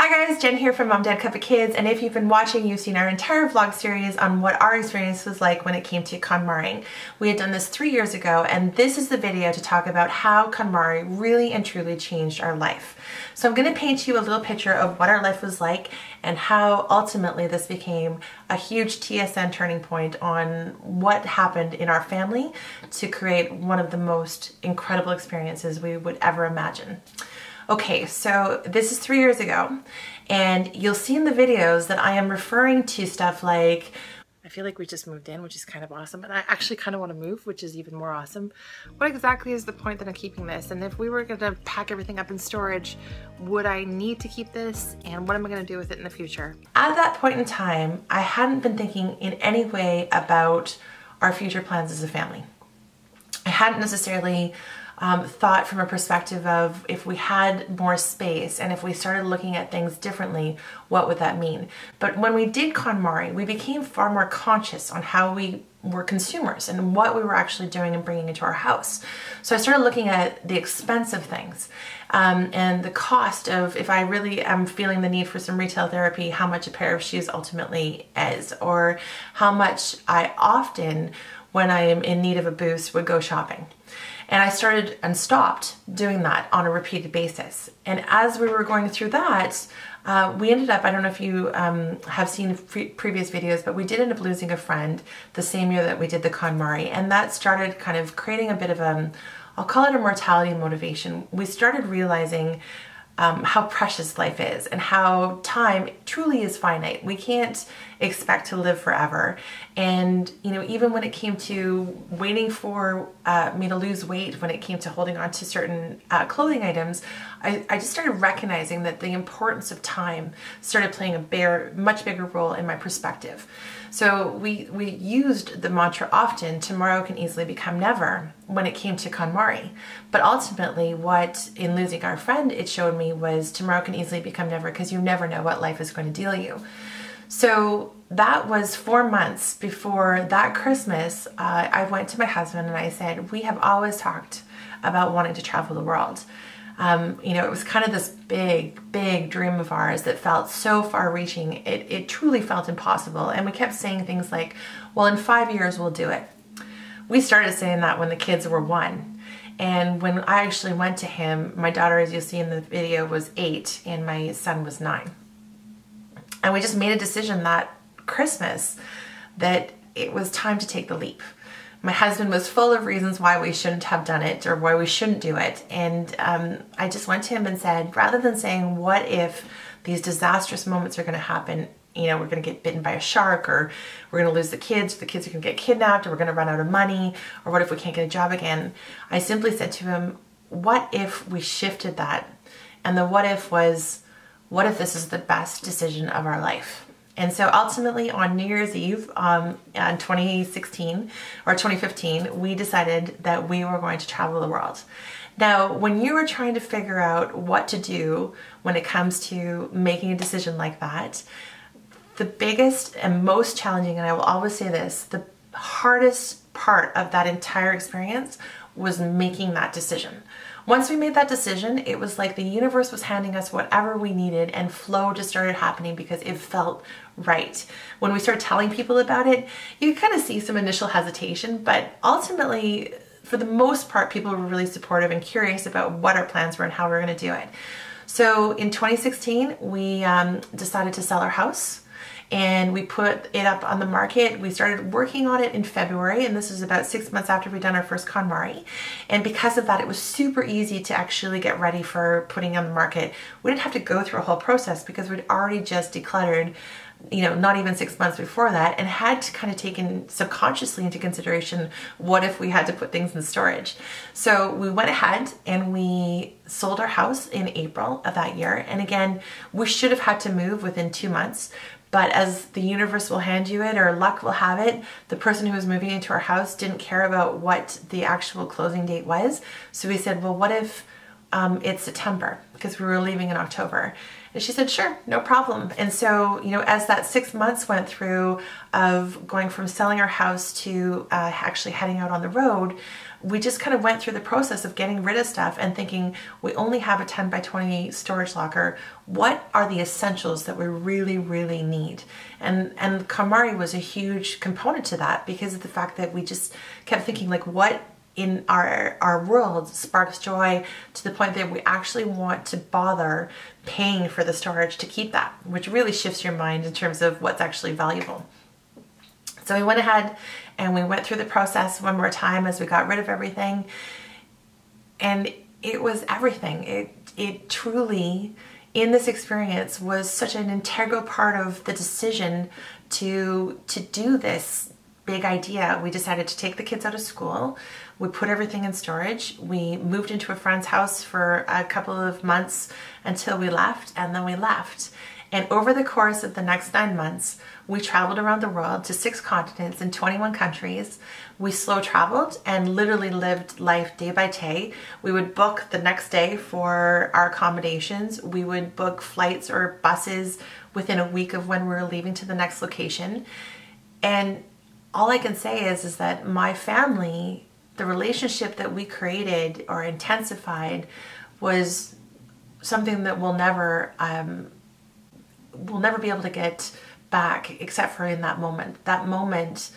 Hi guys, Jen here from Mom Dad Cup of Kids, and if you've been watching, you've seen our entire vlog series on what our experience was like when it came to KonMari. We had done this 3 years ago, and this is the video to talk about how KonMari really and truly changed our life. So I'm going to paint you a little picture of what our life was like and how ultimately this became a huge TSN turning point on what happened in our family to create one of the most incredible experiences we would ever imagine. Okay, so this is 3 years ago, and you'll see in the videos that I am referring to stuff like, I feel like we just moved in, which is kind of awesome, and I actually kind of want to move, which is even more awesome. What exactly is the point that I'm keeping this? And if we were going to pack everything up in storage, would I need to keep this? And what am I going to do with it in the future? At that point in time, I hadn't been thinking in any way about our future plans as a family. I hadn't necessarily thought from a perspective of if we had more space and if we started looking at things differently, what would that mean? But when we did KonMari, we became far more conscious on how we were consumers and what we were actually doing and bringing into our house. So I started looking at the expense of things and the cost of, if I really am feeling the need for some retail therapy, how much a pair of shoes ultimately is, or how much I often, when I am in need of a boost, would go shopping. And I started and stopped doing that on a repeated basis. And as we were going through that, we ended up, I don't know if you have seen previous videos, but we did end up losing a friend the same year that we did the KonMari. And that started kind of creating a bit of I'll call it a mortality motivation. We started realizing how precious life is and how time truly is finite. We can't expect to live forever. And, you know, even when it came to waiting for me to lose weight, when it came to holding on to certain clothing items, I just started recognizing that the importance of time started playing a much bigger role in my perspective. So we used the mantra often, tomorrow can easily become never, when it came to KonMari. But ultimately, what in losing our friend it showed me was tomorrow can easily become never, because you never know what life is going to deal you. So that was 4 months before that Christmas. I went to my husband and I said, we have always talked about wanting to travel the world. You know, it was kind of this big dream of ours that felt so far reaching. It truly felt impossible. And we kept saying things like, well, in 5 years we'll do it. We started saying that when the kids were 1. And when I actually went to him, my daughter, as you'll see in the video, was 8 and my son was 9. And we just made a decision that Christmas that it was time to take the leap. My husband was full of reasons why we shouldn't have done it or why we shouldn't do it. And I just went to him and said, rather than saying, what if these disastrous moments are going to happen, you know, we're going to get bitten by a shark, or we're going to lose the kids are going to get kidnapped, or we're going to run out of money, or what if we can't get a job again? I simply said to him, what if we shifted that? And the what if was, what if this is the best decision of our life? And so ultimately on New Year's Eve in 2016 or 2015, we decided that we were going to travel the world. Now, when you are trying to figure out what to do when it comes to making a decision like that, the biggest and most challenging, and I will always say this, the hardest part of that entire experience was making that decision. Once we made that decision, it was like the universe was handing us whatever we needed, and flow just started happening because it felt right. When we started telling people about it, you kind of see some initial hesitation, but ultimately, for the most part, people were really supportive and curious about what our plans were and how we were going to do it. So in 2016, we decided to sell our house. And we put it up on the market. We started working on it in February, and this was about 6 months after we'd done our first KonMari. And because of that, it was super easy to actually get ready for putting it on the market. We didn't have to go through a whole process because we'd already just decluttered, you know, not even 6 months before that, and had to kind of taken subconsciously into consideration, what if we had to put things in storage? So we went ahead and we sold our house in April of that year. And again, we should have had to move within 2 months. But as the universe will hand you it, or luck will have it, the person who was moving into our house didn't care about what the actual closing date was. So we said, well, what if it's September? Because we were leaving in October. And she said, sure, no problem. And so, you know, as that 6 months went through of going from selling our house to actually heading out on the road, we just kind of went through the process of getting rid of stuff and thinking, we only have a 10 by 20 storage locker. What are the essentials that we really, really need? And KonMari was a huge component to that, because of the fact that we just kept thinking, like, what in our world sparks joy to the point that we actually want to bother paying for the storage to keep that, which really shifts your mind in terms of what's actually valuable. So we went ahead and we went through the process one more time as we got rid of everything, and it was everything. It truly, in this experience, was such an integral part of the decision to do this big idea. We decided to take the kids out of school. We put everything in storage. We moved into a friend's house for a couple of months until we left, and then we left. And over the course of the next 9 months, we traveled around the world to 6 continents in 21 countries. We slow traveled and literally lived life day by day. We would book the next day for our accommodations. We would book flights or buses within a week of when we were leaving to the next location. And all I can say is that my family, the relationship that we created or intensified, was something that we'll never be able to get back, except for in that moment. That moment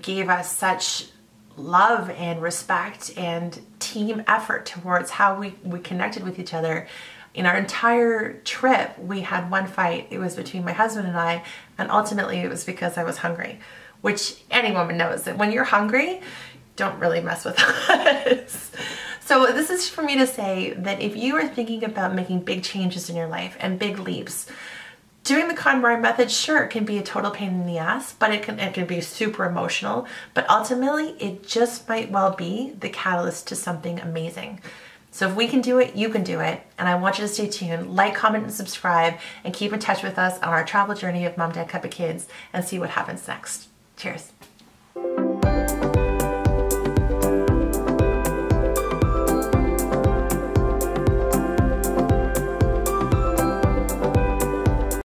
gave us such love and respect and team effort towards how we connected with each other. In our entire trip, we had one fight. It was between my husband and I, and ultimately it was because I was hungry, which any woman knows that when you're hungry, don't really mess with us. So this is for me to say that if you are thinking about making big changes in your life and big leaps, doing the KonMari method, sure, it can be a total pain in the ass, but it can be super emotional, but ultimately it just might well be the catalyst to something amazing. So if we can do it, you can do it. And I want you to stay tuned, like, comment, and subscribe, and keep in touch with us on our travel journey of Mom, Dad, Cup of Kids, and see what happens next. Cheers.